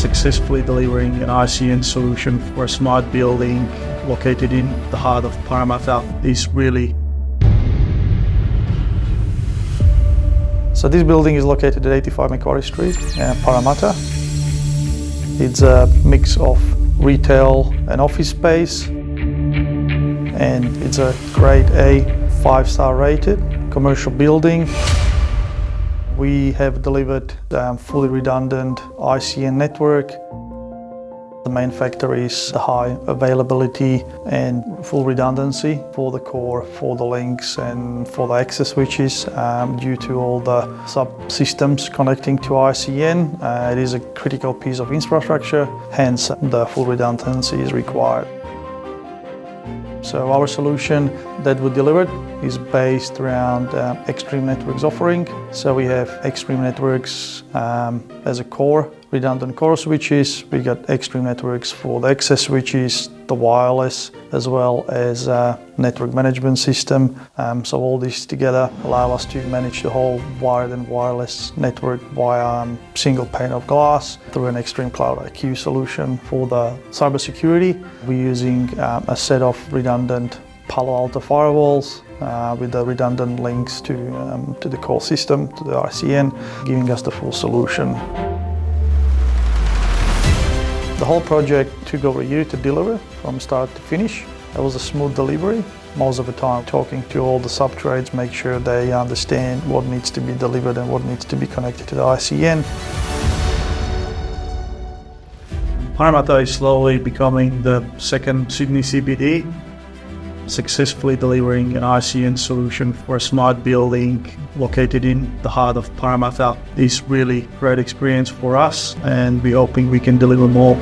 successfully delivering an ICN solution for a smart building located in the heart of Parramatta is really. So this building is located at 85 Macquarie Street, Parramatta. It's a mix of retail and office space, and it's a grade A 5-star rated commercial building. We have delivered fully redundant ICN network. The main factor is the high availability and full redundancy for the core, for the links and for the access switches due to all the subsystems connecting to ICN. It is a critical piece of infrastructure, hence the full redundancy is required. So our solution that we delivered is based around Extreme Networks offering. So we have Extreme Networks as a core, redundant core switches. We got Extreme Networks for the access switches, the wireless, as well as network management system. So all this together allow us to manage the whole wired and wireless network via single pane of glass through an Extreme Cloud IQ solution. For the cybersecurity, we're using a set of redundant Palo Alto firewalls with the redundant links to the core system, to the ICN, giving us the full solution. The whole project took over a year to deliver from start to finish. It was a smooth delivery. Most of the time talking to all the sub-trades, make sure they understand what needs to be delivered and what needs to be connected to the ICN. Parramatta is slowly becoming the second Sydney CBD, successfully delivering an ICN solution for a smart building located in the heart of Parramatta is really great experience for us, and we're hoping we can deliver more.